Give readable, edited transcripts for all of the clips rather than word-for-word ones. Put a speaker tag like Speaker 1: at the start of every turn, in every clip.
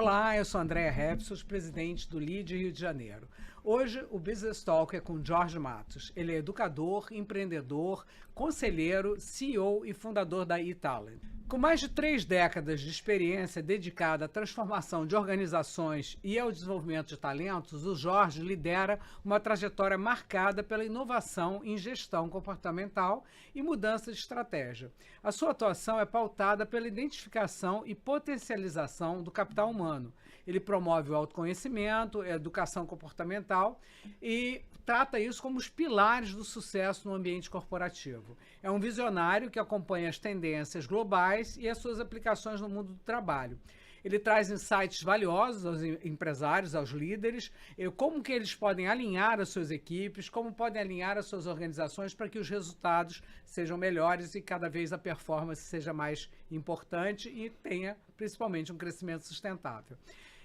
Speaker 1: Olá, eu sou Andréa Repsos, presidente do LEAD Rio de Janeiro. Hoje o Business Talk é com Jorge Matos. Ele é educador, empreendedor, conselheiro, CEO e fundador da eTalent. Com mais de 3 décadas de experiência dedicada à transformação de organizações e ao desenvolvimento de talentos, o Jorge lidera uma trajetória marcada pela inovação em gestão comportamental e mudança de estratégia. A sua atuação é pautada pela identificação e potencialização do capital humano. Ele promove o autoconhecimento, a educação comportamental e trata isso como os pilares do sucesso no ambiente corporativo. É um visionário que acompanha as tendências globais e as suas aplicações no mundo do trabalho. Ele traz insights valiosos aos empresários, aos líderes, como que eles podem alinhar as suas equipes, como podem alinhar as suas organizações para que os resultados sejam melhores e cada vez a performance seja mais importante e tenha principalmente um crescimento sustentável.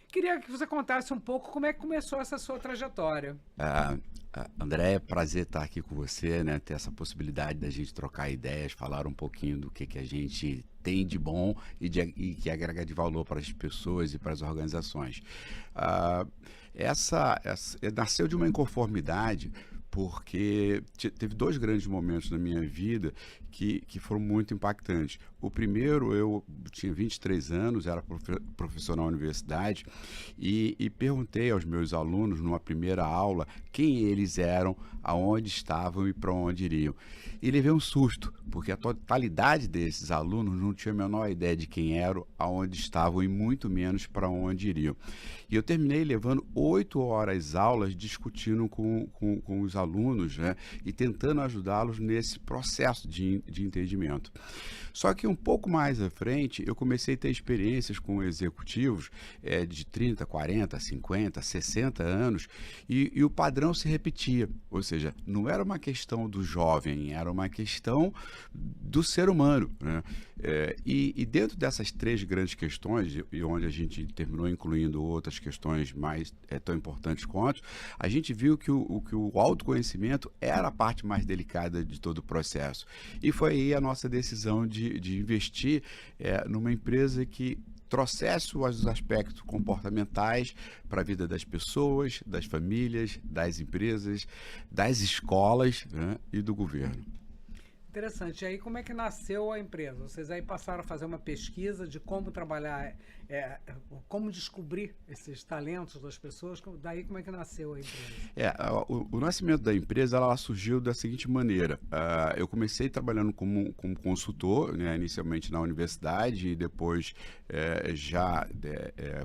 Speaker 1: Queria que você contasse um pouco como é que começou essa sua trajetória.
Speaker 2: André, é prazer estar aqui com você, né? Ter essa possibilidade da gente trocar ideias, falar um pouquinho do que a gente tem de bom e que agrega de valor para as pessoas e para as organizações. Nasceu de uma inconformidade, porque teve 2 grandes momentos na minha vida que foram muito impactantes. O primeiro, eu tinha 23 anos, era professor na universidade, e perguntei aos meus alunos, numa primeira aula, quem eles eram, aonde estavam e para onde iriam. E levei um susto, porque a totalidade desses alunos não tinha a menor ideia de quem eram, aonde estavam e muito menos para onde iriam. E eu terminei levando 8 horas aulas discutindo com os alunos, né, e tentando ajudá-los nesse processo de entendimento. Só que um pouco mais à frente, eu comecei a ter experiências com executivos de 30, 40, 50, 60 anos e o padrão se repetia. Ou seja, não era uma questão do jovem, era uma questão do ser humano, né? E dentro dessas 3 grandes questões, e onde a gente terminou incluindo outras questões mais tão importantes quanto, a gente viu que o autoconhecimento era a parte mais delicada de todo o processo. E foi aí a nossa decisão de investir numa empresa que trouxesse os aspectos comportamentais para a vida das pessoas, das famílias, das empresas, das escolas, né, e do governo.
Speaker 1: Interessante. E aí, como é que nasceu a empresa? Vocês aí passaram a fazer uma pesquisa de como trabalhar, como descobrir esses talentos das pessoas. Daí, como é que nasceu a empresa?
Speaker 2: O nascimento da empresa, ela surgiu da seguinte maneira. Eu comecei trabalhando como consultor, né, inicialmente na universidade e depois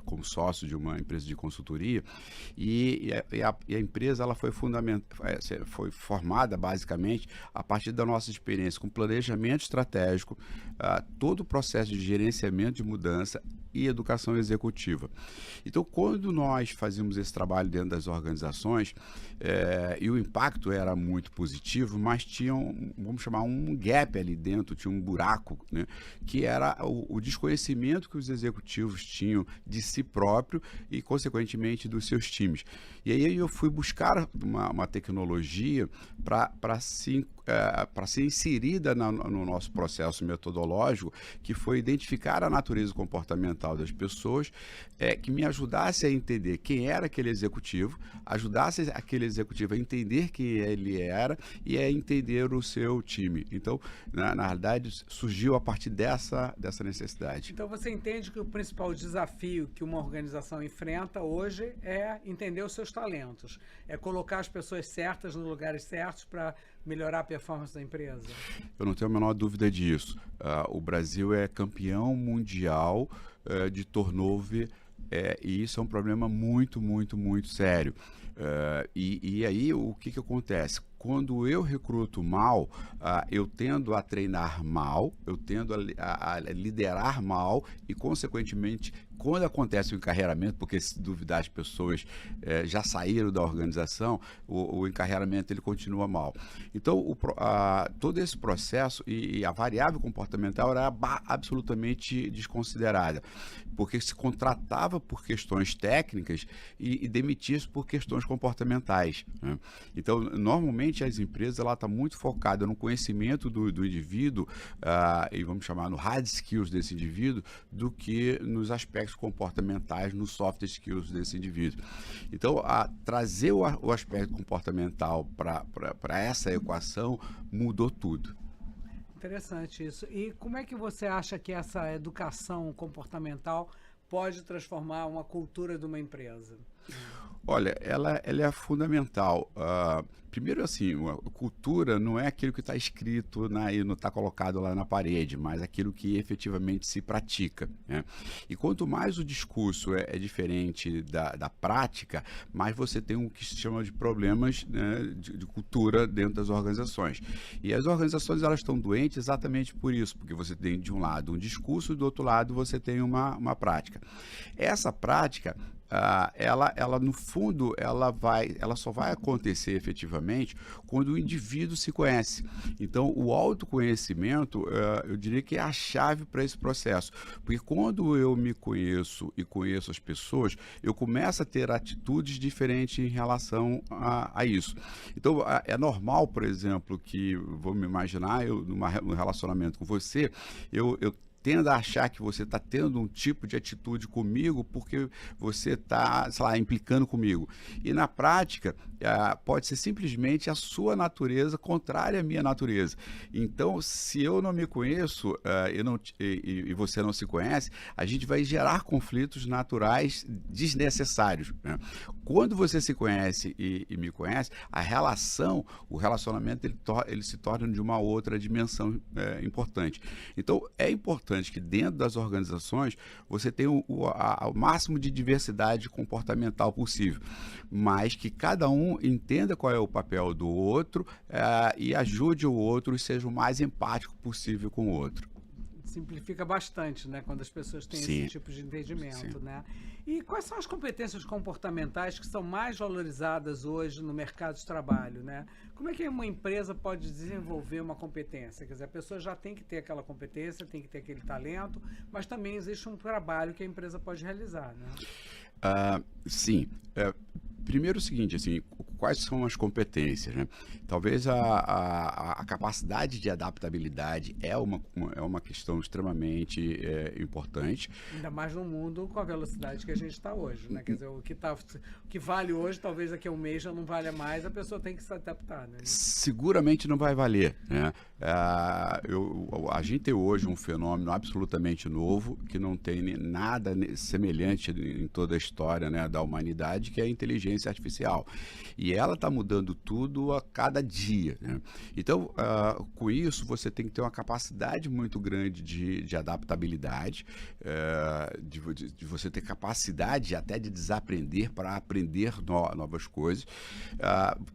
Speaker 2: como sócio de uma empresa de consultoria. E a empresa ela foi formada basicamente a partir da nossa experiência com planejamento estratégico, todo o processo de gerenciamento de mudança e educação executiva. Então, quando nós fazíamos esse trabalho dentro das organizações, e o impacto era muito positivo, mas tinha vamos chamar um gap ali dentro, tinha um buraco, né, que era o desconhecimento que os executivos tinham de si próprio e, consequentemente, dos seus times. E aí eu fui buscar uma tecnologia para ser inserida no nosso processo metodológico, que foi identificar a natureza comportamental das pessoas, que me ajudasse a entender quem era aquele executivo, ajudasse aquele executivo a entender quem ele era e a entender o seu time. Então, na realidade, surgiu a partir dessa necessidade.
Speaker 1: Então, você entende que o principal desafio que uma organização enfrenta hoje é entender os seus talentos, é colocar as pessoas certas nos lugares certos para melhorar a performance da empresa?
Speaker 2: Eu não tenho a menor dúvida disso. O Brasil é campeão mundial de turnover, e isso é um problema muito, muito, muito sério. E aí o que acontece? Quando eu recruto mal, eu tendo a treinar mal, eu tendo a liderar mal e, consequentemente, quando acontece o encarreiramento, porque se duvidar as pessoas já saíram da organização, o encarreiramento ele continua mal. Então, todo esse processo e a variável comportamental era absolutamente desconsiderada, porque se contratava por questões técnicas e demitia-se por questões comportamentais, né? Então, normalmente, geralmente as empresas ela está muito focada no conhecimento do indivíduo, e vamos chamar no hard skills desse indivíduo, do que nos aspectos comportamentais, nos soft skills desse indivíduo. Então, trazer o aspecto comportamental para essa equação mudou tudo.
Speaker 1: Interessante isso. E como é que você acha que essa educação comportamental pode transformar uma cultura de uma empresa?
Speaker 2: Olha, ela é fundamental. Primeiro, assim, a cultura não é aquilo que está escrito e não está colocado lá na parede, mas aquilo que efetivamente se pratica, né? E quanto mais o discurso é diferente da prática, mais você tem o que se chama de problemas, né, de cultura dentro das organizações. E as organizações elas estão doentes exatamente por isso, porque você tem de um lado um discurso e do outro lado você tem uma prática. Essa prática ela no fundo ela só vai acontecer efetivamente quando o indivíduo se conhece. Então o autoconhecimento eu diria que é a chave para esse processo, porque quando eu me conheço e conheço as pessoas, eu começo a ter atitudes diferentes em relação a isso. Então é normal, por exemplo, que vou me imaginar eu num relacionamento com você, eu tenda a achar que você está tendo um tipo de atitude comigo porque você está, sei lá, implicando comigo. E na prática, pode ser simplesmente a sua natureza contrária à minha natureza. Então, se eu não me conheço e você não se conhece, a gente vai gerar conflitos naturais desnecessários, né? Quando você se conhece e me conhece, o relacionamento ele se torna de uma outra dimensão importante. Então, é importante que dentro das organizações você tenha o máximo de diversidade comportamental possível, mas que cada um entenda qual é o papel do outro e ajude o outro e seja o mais empático possível com o outro.
Speaker 1: Simplifica bastante, né, quando as pessoas têm
Speaker 2: Sim.
Speaker 1: esse tipo de entendimento,
Speaker 2: Sim.
Speaker 1: né? E quais são as competências comportamentais que são mais valorizadas hoje no mercado de trabalho, né? Como é que uma empresa pode desenvolver uma competência? Quer dizer, a pessoa já tem que ter aquela competência, tem que ter aquele talento, mas também existe um trabalho que a empresa pode realizar, né?
Speaker 2: Sim. Primeiro o seguinte, assim, quais são as competências, né? Talvez a capacidade de adaptabilidade é uma questão extremamente importante.
Speaker 1: Ainda mais no mundo com a velocidade que a gente está hoje, né? Quer dizer, o que vale hoje, talvez daqui a um mês já não valha mais, a pessoa tem que se adaptar, né?
Speaker 2: Seguramente não vai valer, né? A gente tem hoje um fenômeno absolutamente novo, que não tem nada semelhante em toda a história, né, da humanidade, que é a inteligência artificial. E ela está mudando tudo a cada dia, né? Então, com isso, você tem que ter uma capacidade muito grande de adaptabilidade, de você ter capacidade até de desaprender para aprender novas coisas.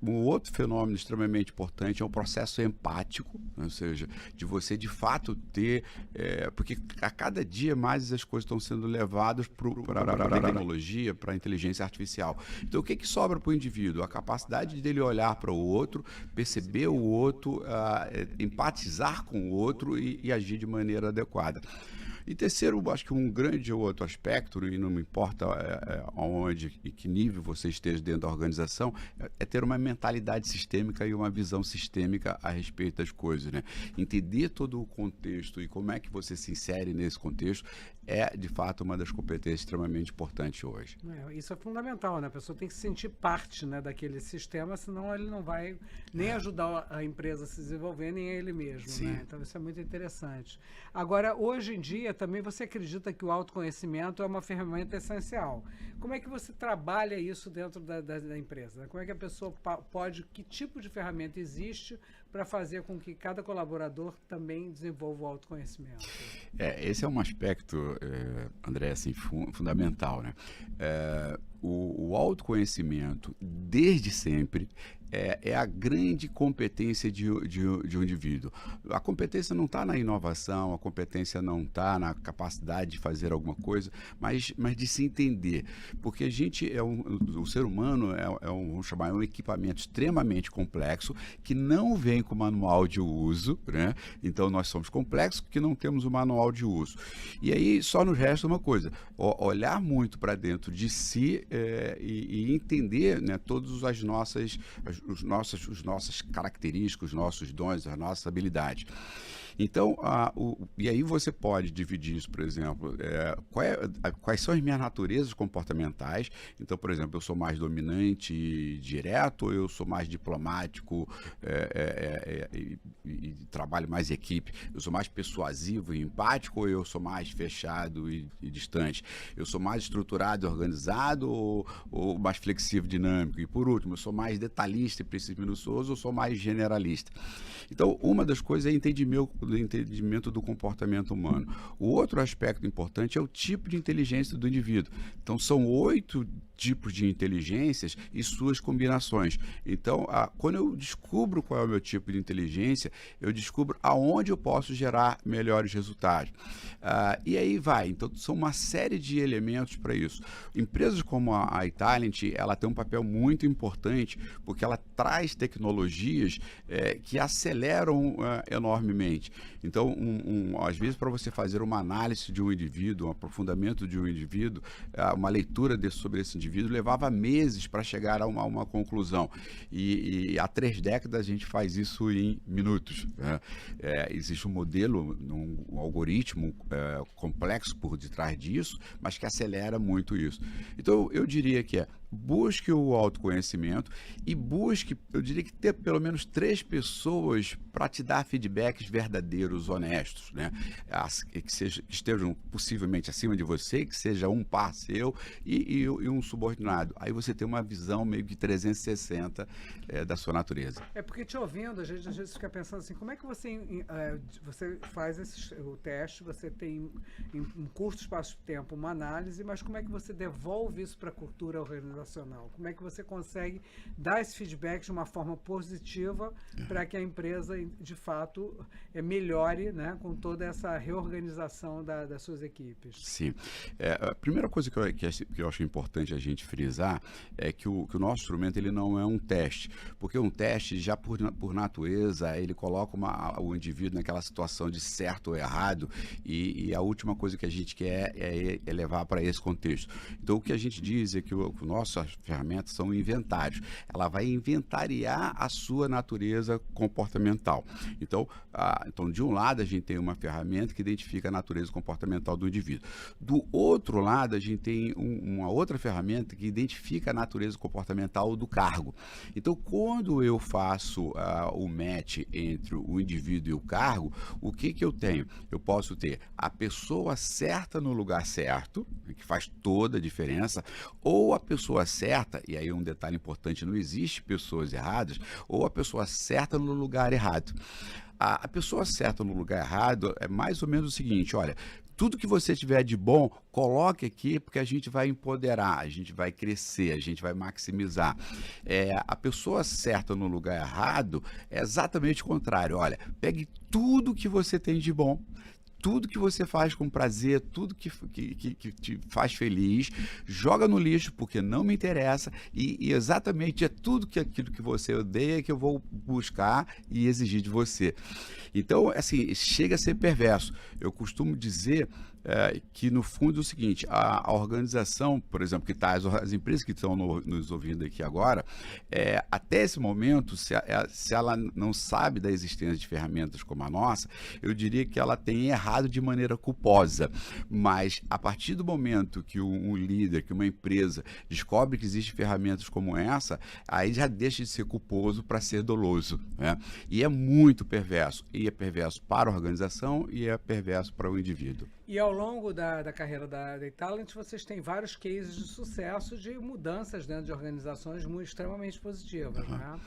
Speaker 2: Um outro fenômeno extremamente importante é o processo empático, ou seja, de você de fato ter, porque a cada dia mais as coisas estão sendo levadas para a tecnologia, para a inteligência artificial. Então, o que sobra para o indivíduo? A capacidade dele olhar para o outro, perceber o outro, empatizar com o outro e agir de maneira adequada. E terceiro, acho que um grande outro aspecto, e não me importa aonde e que nível você esteja dentro da organização, é ter uma mentalidade sistêmica e uma visão sistêmica a respeito das coisas, né? Entender todo o contexto e como é que você se insere nesse contexto é, de fato, uma das competências extremamente importantes hoje.
Speaker 1: Isso é fundamental, né? A pessoa tem que se sentir parte, né, daquele sistema, senão ele não vai nem ajudar a empresa a se desenvolver, nem ele mesmo, né? Então, isso é muito interessante. Agora, hoje em dia, também você acredita que o autoconhecimento é uma ferramenta essencial. Como é que você trabalha isso dentro da empresa? Como é que a pessoa pode, que tipo de ferramenta existe para fazer com que cada colaborador também desenvolva o autoconhecimento?
Speaker 2: Esse é um aspecto, André, assim, fundamental, né? O autoconhecimento, desde sempre, é a grande competência de um indivíduo. A competência não está na inovação, a competência não está na capacidade de fazer alguma coisa, mas de se entender. Porque a gente o ser humano vamos chamar, um equipamento extremamente complexo que não vem com manual de uso, né? Então nós somos complexos porque não temos o manual de uso. E aí só nos resta uma coisa: olhar muito para dentro de si e entender, né, todas as nossas características, os nossos dons, as nossas habilidades. Então, e aí você pode dividir isso, por exemplo, quais são as minhas naturezas comportamentais. Então, por exemplo, eu sou mais dominante e direto, ou eu sou mais diplomático e trabalho mais em equipe. Eu sou mais persuasivo e empático, ou eu sou mais fechado e distante. Eu sou mais estruturado e organizado, ou mais flexível e dinâmico. E por último, eu sou mais detalhista e preciso minucioso, ou sou mais generalista. Então, uma das coisas é entendimento do comportamento humano. O outro aspecto importante é o tipo de inteligência do indivíduo. Então, são 8 tipos de inteligências e suas combinações. Então, quando eu descubro qual é o meu tipo de inteligência, eu descubro aonde eu posso gerar melhores resultados. E aí vai. Então, são uma série de elementos para isso. Empresas como a iTalent, ela tem um papel muito importante, porque ela traz tecnologias que aceleram enormemente. Então, às vezes, para você fazer uma análise de um indivíduo, um aprofundamento de um indivíduo, uma leitura sobre esse indivíduo, levava meses para chegar a uma conclusão. E há 3 décadas a gente faz isso em minutos. Né? Existe um modelo, um algoritmo complexo por detrás disso, mas que acelera muito isso. Então, eu diria que busque o autoconhecimento e busque, eu diria que ter pelo menos 3 pessoas para te dar feedbacks verdadeiros, honestos, né? Que estejam possivelmente acima de você, que seja um par seu e um subordinado. Aí você tem uma visão meio que 360 da sua natureza.
Speaker 1: Porque te ouvindo, a gente às vezes fica pensando assim, como é que você faz o teste, você tem em curto espaço de tempo uma análise, mas como é que você devolve isso para a cultura organizacional? Como é que você consegue dar esse feedback de uma forma positiva para que a empresa, de fato, melhore, né, com toda essa reorganização das suas equipes?
Speaker 2: Sim. A primeira coisa que eu acho importante a gente frisar é que o nosso instrumento ele não é um teste, porque um teste, já por natureza, ele coloca o indivíduo naquela situação de certo ou errado e a última coisa que a gente quer é levar para esse contexto. Então, o que a gente diz é que nossas ferramentas são inventários. Ela vai inventariar a sua natureza comportamental. Então, de um lado, a gente tem uma ferramenta que identifica a natureza comportamental do indivíduo. Do outro lado, a gente tem uma outra ferramenta que identifica a natureza comportamental do cargo. Então, quando eu faço o match entre o indivíduo e o cargo, o que eu tenho? Eu posso ter a pessoa certa no lugar certo, que faz toda a diferença, ou a pessoa certa, e aí um detalhe importante, não existe pessoas erradas, ou a pessoa certa no lugar errado. A pessoa certa no lugar errado é mais ou menos o seguinte, olha, tudo que você tiver de bom, coloque aqui, porque a gente vai empoderar, a gente vai crescer, a gente vai maximizar. A pessoa certa no lugar errado é exatamente o contrário. Olha, pegue tudo que você tem de bom, tudo que você faz com prazer, tudo que te faz feliz, joga no lixo porque não me interessa e exatamente é tudo aquilo que você odeia que eu vou buscar e exigir de você. Então, assim, chega a ser perverso. Eu costumo dizer que, no fundo, é o seguinte, a organização, por exemplo, as empresas que estão nos ouvindo aqui agora, até esse momento, se ela não sabe da existência de ferramentas como a nossa, eu diria que ela tem errado de maneira culposa. Mas, a partir do momento que um líder, que uma empresa descobre que existem ferramentas como essa, aí já deixa de ser culposo para ser doloso, né? E é muito perverso. E é perverso para a organização e é perverso para o indivíduo.
Speaker 1: E ao longo da carreira da iTalent, vocês têm vários cases de sucesso de mudanças dentro de organizações extremamente positivas, né?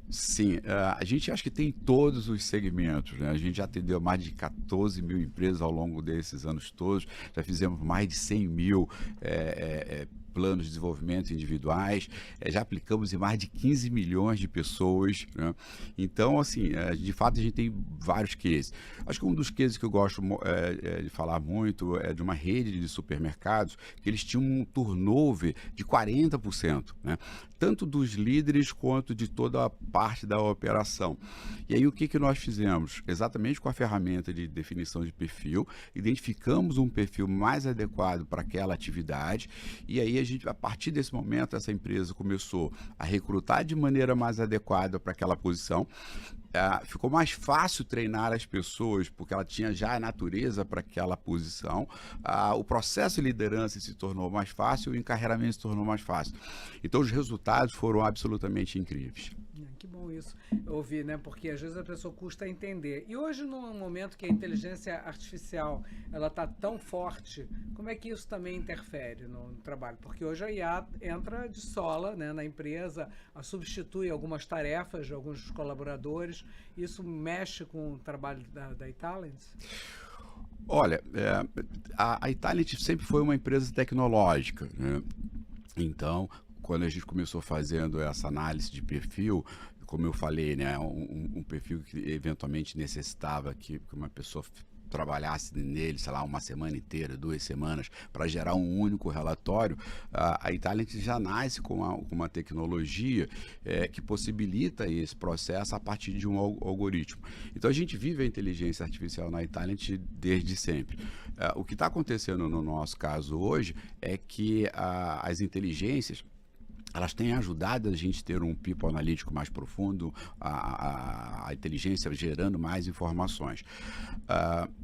Speaker 2: Sim, a gente acha que tem todos os segmentos, né? A gente já atendeu mais de 14 mil empresas ao longo desses anos todos, já fizemos mais de 100 mil planos de desenvolvimento individuais, já aplicamos em mais de 15 milhões de pessoas, né? Então, assim, de fato a gente tem vários cases. Acho que um dos cases que eu gosto de falar muito é de uma rede de supermercados que eles tinham um turnover de 40%, né? Tanto dos líderes quanto de toda a parte da operação. E aí o que nós fizemos? Exatamente com a ferramenta de definição de perfil, identificamos um perfil mais adequado para aquela atividade e aí a partir desse momento, essa empresa começou a recrutar de maneira mais adequada para aquela posição. Ficou mais fácil treinar as pessoas, porque ela tinha já a natureza para aquela posição. O processo de liderança se tornou mais fácil e o encarreiramento se tornou mais fácil. Então, os resultados foram absolutamente incríveis.
Speaker 1: Que bom isso ouvir, né? Porque às vezes a pessoa custa entender. E hoje, num momento que a inteligência artificial ela está tão forte, como é que isso também interfere no trabalho? Porque hoje a IA entra de sola, né, na empresa, substitui algumas tarefas de alguns colaboradores. Isso mexe com o trabalho da iTalent?
Speaker 2: Olha, a iTalent sempre foi uma empresa tecnológica, né? Então, quando a gente começou fazendo essa análise de perfil, como eu falei, né, um perfil que eventualmente necessitava que uma pessoa trabalhasse nele, sei lá, uma semana inteira, 2 semanas, para gerar um único relatório, a iTalent já nasce com uma tecnologia que possibilita esse processo a partir de um algoritmo. Então, a gente vive a inteligência artificial na iTalent desde sempre. O que está acontecendo no nosso caso hoje é que as inteligências elas têm ajudado a gente a ter um people analítico mais profundo, a inteligência gerando mais informações.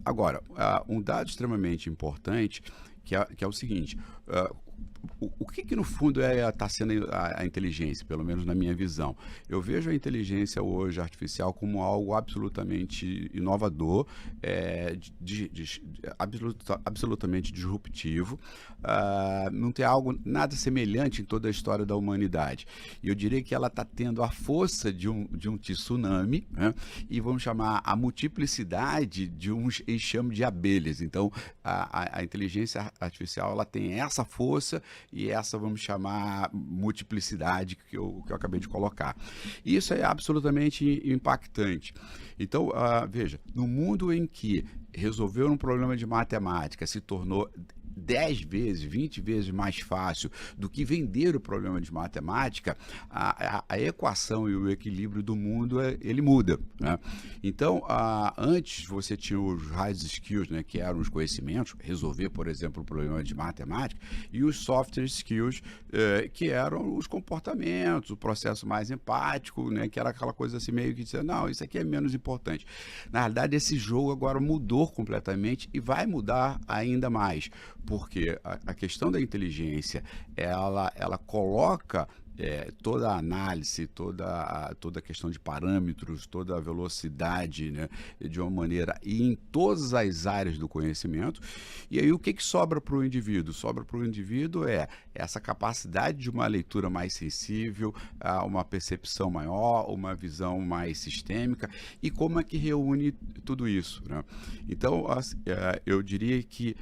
Speaker 2: Agora, um dado extremamente importante, que é o seguinte, o que no fundo está sendo a inteligência, pelo menos na minha visão? Eu vejo a inteligência hoje artificial como algo absolutamente inovador, absolutamente disruptivo, não tem algo nada semelhante em toda a história da humanidade. E eu diria que ela está tendo a força de um tsunami, né? E vamos chamar a multiplicidade de um enxame de abelhas. Então, a inteligência artificial ela tem essa força e essa, vamos chamar, multiplicidade que eu acabei de colocar. E isso é absolutamente impactante. Então, veja, no mundo em que resolver um problema de matemática se tornou 10 vezes, 20 vezes mais fácil do que vender o problema de matemática, a equação e o equilíbrio do mundo, ele muda, né? Então, antes você tinha os hard skills, né, que eram os conhecimentos, resolver, por exemplo, o problema de matemática, e os soft skills, que eram os comportamentos, o processo mais empático, né, que era aquela coisa assim meio que dizia, não, isso aqui é menos importante. Na realidade, esse jogo agora mudou completamente e vai mudar ainda mais, porque a questão da inteligência, ela coloca toda a análise, toda a questão de parâmetros, toda a velocidade, né, de uma maneira e em todas as áreas do conhecimento. E aí o que sobra para o indivíduo? Sobra para o indivíduo essa capacidade de uma leitura mais sensível, uma percepção maior, uma visão mais sistêmica, e como é que reúne tudo isso, né? Então, eu diria que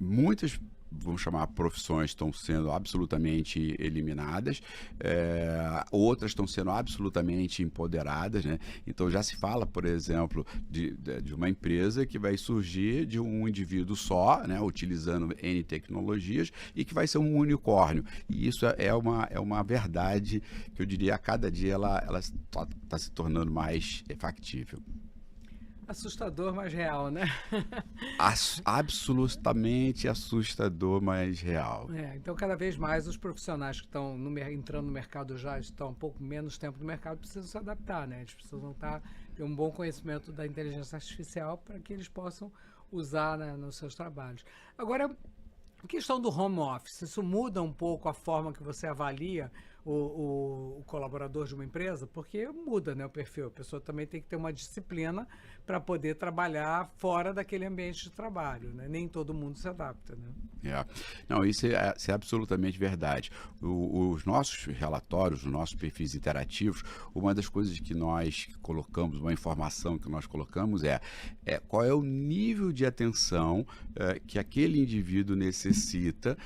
Speaker 2: muitas, vamos chamar, profissões estão sendo absolutamente eliminadas, outras estão sendo absolutamente empoderadas, né? Então já se fala, por exemplo, de uma empresa que vai surgir de um indivíduo só, né, utilizando N tecnologias, e que vai ser um unicórnio. E isso é uma verdade que eu diria a cada dia ela está se tornando mais factível.
Speaker 1: Assustador, mas real, né?
Speaker 2: Absolutamente assustador, mas real.
Speaker 1: Então, cada vez mais os profissionais que estão entrando no mercado já estão um pouco menos tempo no mercado, precisam se adaptar, né? Eles precisam ter um bom conhecimento da inteligência artificial para que eles possam usar, né, nos seus trabalhos. Agora, a questão do home office, isso muda um pouco a forma que você avalia o colaborador de uma empresa? Porque muda, né, o perfil. A pessoa também tem que ter uma disciplina para poder trabalhar fora daquele ambiente de trabalho, né? Nem todo mundo se adapta, né?
Speaker 2: Não, isso é absolutamente verdade. Os nossos relatórios, os nossos perfis interativos, uma das coisas que nós colocamos, uma informação que nós colocamos é qual é o nível de atenção que aquele indivíduo necessita,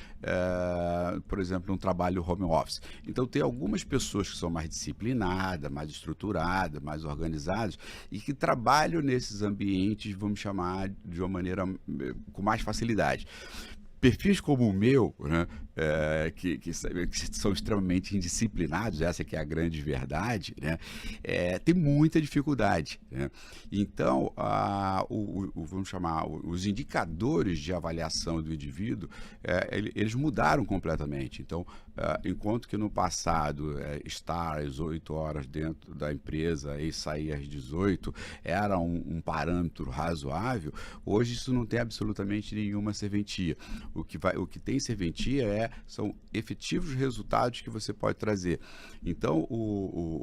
Speaker 2: por exemplo, um trabalho home office. Então, tem algumas pessoas que são mais disciplinadas, mais estruturadas, mais organizadas e que trabalham nesses ambientes, vamos chamar, de uma maneira com mais facilidade. Perfis como o meu, né, que são extremamente indisciplinados, essa que é a grande verdade, né? Tem muita dificuldade, né? Então, vamos chamar, os indicadores de avaliação do indivíduo, eles mudaram completamente. Então, enquanto que no passado, estar às 8 horas dentro da empresa e sair às 18 era um parâmetro razoável, hoje isso não tem absolutamente nenhuma serventia. O que tem serventia são efetivos resultados que você pode trazer. Então,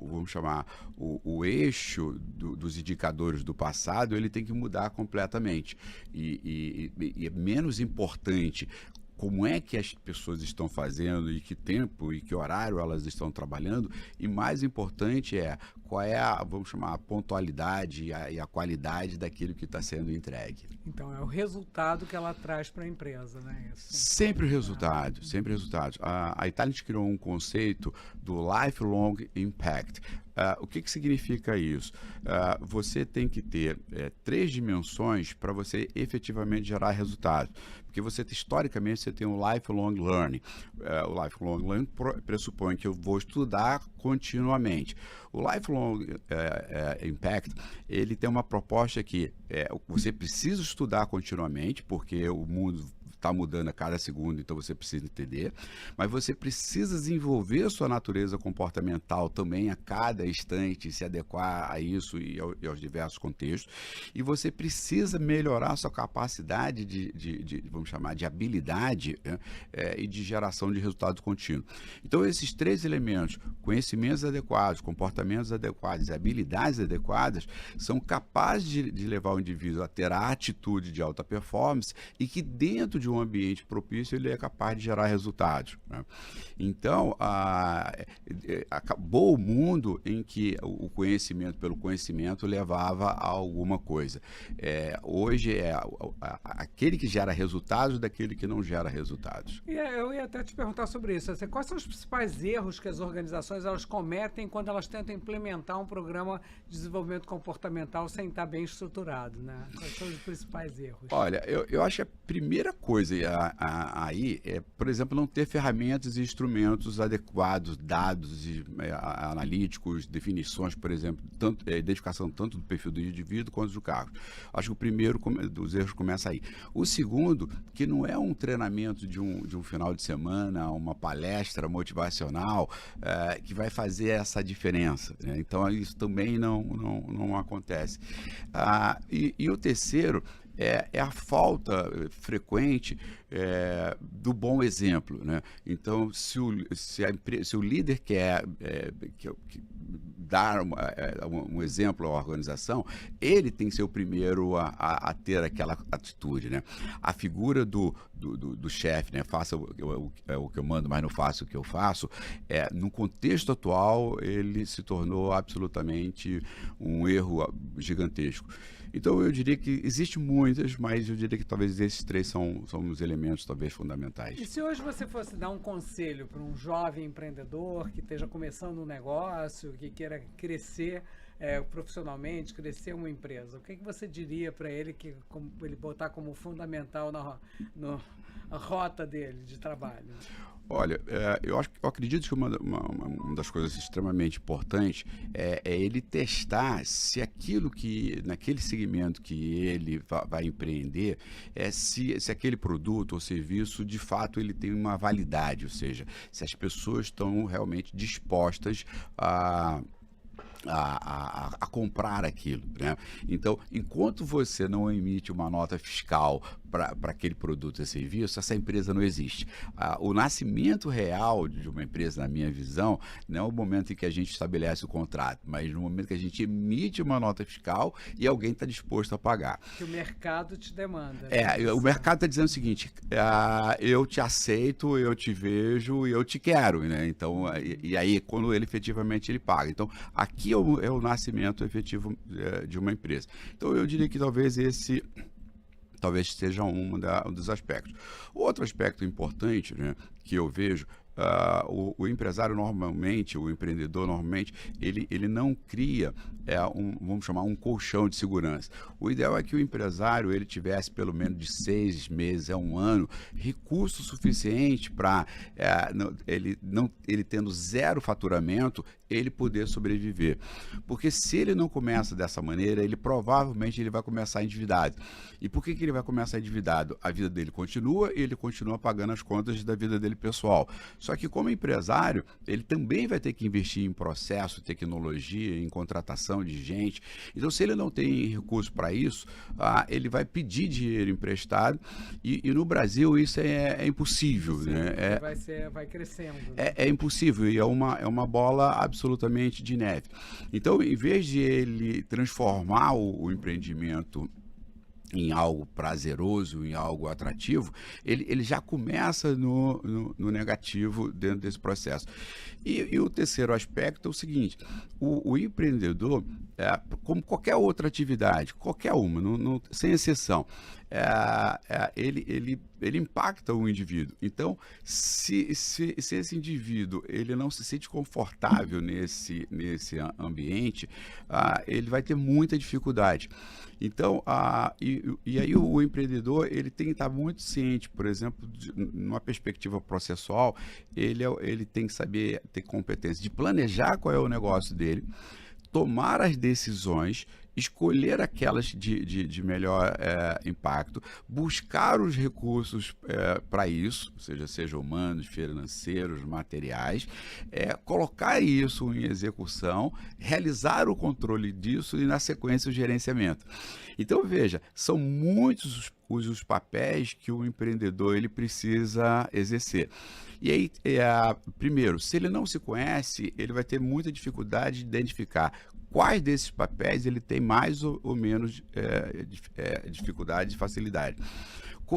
Speaker 2: vamos chamar, o eixo dos indicadores do passado, ele tem que mudar completamente. E é menos importante como é que as pessoas estão fazendo e que tempo e que horário elas estão trabalhando, e mais importante qual é vamos chamar, a pontualidade e a qualidade daquilo que está sendo entregue.
Speaker 1: Então, é o resultado que ela traz para a empresa, né?
Speaker 2: Sempre resultado, sempre resultados. A Italent criou um conceito do lifelong impact. O que significa isso? Você tem que ter 3 dimensões para você efetivamente gerar resultado. Porque historicamente, você tem o lifelong learning. O lifelong learning pressupõe que eu vou estudar continuamente. O lifelong impact, ele tem uma proposta que você precisa estudar continuamente, porque o mundo está mudando a cada segundo, então você precisa entender, mas você precisa desenvolver sua natureza comportamental também a cada instante, se adequar a isso e aos diversos contextos, e você precisa melhorar sua capacidade vamos chamar, de habilidade, né, e de geração de resultados contínuos. Então, esses 3 elementos, conhecimentos adequados, comportamentos adequados e habilidades adequadas, são capazes de levar o indivíduo a ter a atitude de alta performance e que dentro de um ambiente propício ele é capaz de gerar resultados, né? Então, acabou o mundo em que o conhecimento pelo conhecimento levava a alguma coisa. Hoje aquele que gera resultados daquele que não gera resultados.
Speaker 1: Eu ia até te perguntar sobre isso. Assim, quais são os principais erros que as organizações elas cometem quando elas tentam implementar um programa de desenvolvimento comportamental sem estar bem estruturado, né? Quais são os principais erros?
Speaker 2: Olha, eu acho que a primeira coisa aí por exemplo, não ter ferramentas e instrumentos adequados, dados analíticos, definições, por exemplo, identificação tanto do perfil do indivíduo quanto do cargo. Acho que o primeiro dos erros começa aí. O segundo, que não é um treinamento de um final de semana, uma palestra motivacional que vai fazer essa diferença, né? Então, isso também não acontece. E o terceiro é a falta frequente do bom exemplo, né? Então, se o líder quer dar um exemplo à organização, ele tem que ser o primeiro a ter aquela atitude, né? A figura do chefe, né? Faça o que eu mando, mas não faça o que eu faço, no contexto atual, ele se tornou absolutamente um erro gigantesco. Então, eu diria que existem muitas, mas eu diria que talvez esses 3 são os elementos talvez fundamentais.
Speaker 1: E se hoje você fosse dar um conselho para um jovem empreendedor que esteja começando um negócio, que queira crescer profissionalmente, crescer uma empresa, o que você diria para ele ele botar como fundamental na rota dele de trabalho?
Speaker 2: Olha, eu acredito que uma das coisas extremamente importantes é ele testar se aquilo naquele segmento que ele vai empreender, se aquele produto ou serviço, de fato, ele tem uma validade, ou seja, se as pessoas estão realmente dispostas a comprar aquilo, né? Então, enquanto você não emite uma nota fiscal para aquele produto e serviço, essa empresa não existe. O nascimento real de uma empresa, na minha visão, não é o momento em que a gente estabelece o contrato, mas no momento que a gente emite uma nota fiscal e alguém está disposto a pagar.
Speaker 1: Que o mercado te demanda.
Speaker 2: O mercado está dizendo o seguinte, eu te aceito, eu te vejo e eu te quero, né? Então, e aí, quando ele efetivamente ele paga. Então, aqui é o nascimento efetivo de uma empresa. Então, eu diria que talvez seja um dos aspectos. O outro aspecto importante, né, que eu vejo o empresário normalmente, o empreendedor normalmente, ele não cria, vamos chamar, um colchão de segurança. O ideal é que o empresário ele tivesse pelo menos de 6 meses a 1 ano, recurso suficiente para, ele tendo zero faturamento, ele poder sobreviver. Porque se ele não começa dessa maneira, ele provavelmente ele vai começar endividado. E por que ele vai começar endividado? A vida dele continua e ele continua pagando as contas da vida dele pessoal. Só que como empresário, ele também vai ter que investir em processo, tecnologia, em contratação de gente. Então, se ele não tem recurso para isso, ele vai pedir dinheiro emprestado e no Brasil isso é impossível.
Speaker 1: Sim,
Speaker 2: né?
Speaker 1: Vai crescendo.
Speaker 2: Né? É impossível e é uma bola absolutamente de neve. Então, em vez de ele transformar o empreendimento em algo prazeroso, em algo atrativo, ele já começa no negativo dentro desse processo. E o terceiro aspecto é o seguinte, o empreendedor, como qualquer outra atividade, qualquer uma, sem exceção, ele impacta o indivíduo. Então, se esse indivíduo ele não se sente confortável nesse ambiente, ele vai ter muita dificuldade. Então, e aí o empreendedor ele tem que estar muito ciente, por exemplo, numa perspectiva processual, ele tem que saber, ter competência de planejar qual é o negócio dele, tomar as decisões, escolher aquelas de melhor impacto, buscar os recursos para isso, seja humanos, financeiros, materiais, colocar isso em execução, realizar o controle disso e, na sequência, o gerenciamento. Então, veja, são muitos os papéis que o empreendedor ele precisa exercer. E aí, primeiro, se ele não se conhece, ele vai ter muita dificuldade de identificar quais desses papéis ele tem mais ou menos dificuldade e facilidade.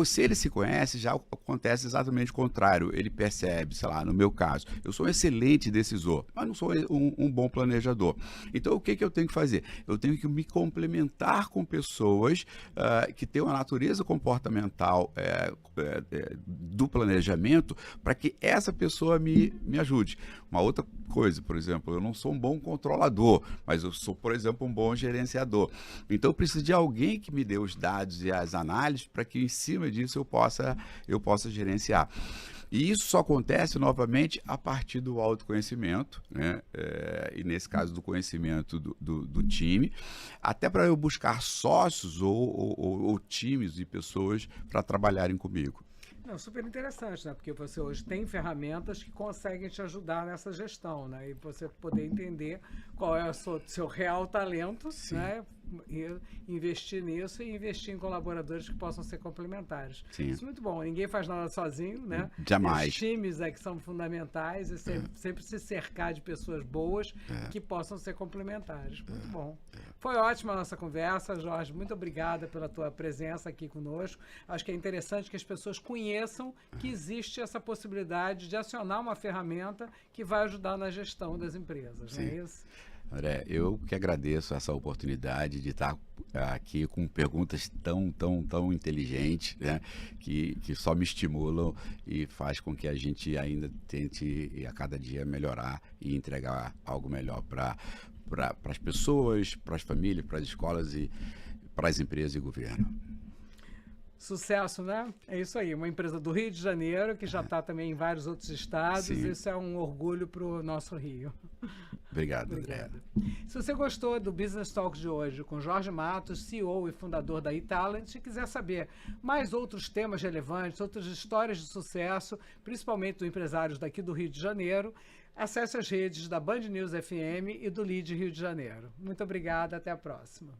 Speaker 2: Se ele se conhece, já acontece exatamente o contrário. Ele percebe, sei lá, no meu caso, eu sou um excelente decisor, mas não sou um bom planejador. Então, o que eu tenho que fazer? Eu tenho que me complementar com pessoas que têm uma natureza comportamental do planejamento para que essa pessoa me ajude. Uma outra coisa, por exemplo, eu não sou um bom controlador, mas eu sou, por exemplo, um bom gerenciador. Então, eu preciso de alguém que me dê os dados e as análises para que, em cima disso, eu possa gerenciar. E isso só acontece, novamente, a partir do autoconhecimento, né? E nesse caso do conhecimento do time, até para eu buscar sócios ou times de pessoas para trabalharem comigo.
Speaker 1: Não, super interessante, né? Porque você hoje tem ferramentas que conseguem te ajudar nessa gestão, né? E você poder entender qual é o seu real talento, né? E investir nisso e investir em colaboradores que possam ser complementares.
Speaker 2: Sim.
Speaker 1: Isso é muito bom. Ninguém faz nada sozinho, né?
Speaker 2: Jamais.
Speaker 1: Os times que são fundamentais e sempre se cercar de pessoas boas que possam ser complementares. Muito bom. Foi ótima a nossa conversa, Jorge. Muito obrigada pela tua presença aqui conosco. Acho que é interessante que as pessoas conheçam que existe essa possibilidade de acionar uma ferramenta que vai ajudar na gestão das empresas. Sim. Não é isso?
Speaker 2: André, eu que agradeço essa oportunidade de estar aqui com perguntas tão inteligentes, né, que só me estimulam e faz com que a gente ainda tente a cada dia melhorar e entregar algo melhor para as pessoas, para as famílias, para as escolas e para as empresas e governo.
Speaker 1: Sucesso, né? É isso aí. Uma empresa do Rio de Janeiro, que já está também em vários outros estados. Sim. Isso é um orgulho para o nosso Rio.
Speaker 2: Obrigado, André.
Speaker 1: Se você gostou do Business Talk de hoje com Jorge Matos, CEO e fundador da eTalent, e quiser saber mais outros temas relevantes, outras histórias de sucesso, principalmente dos empresários daqui do Rio de Janeiro, acesse as redes da Band News FM e do Lead Rio de Janeiro. Muito obrigada, até a próxima.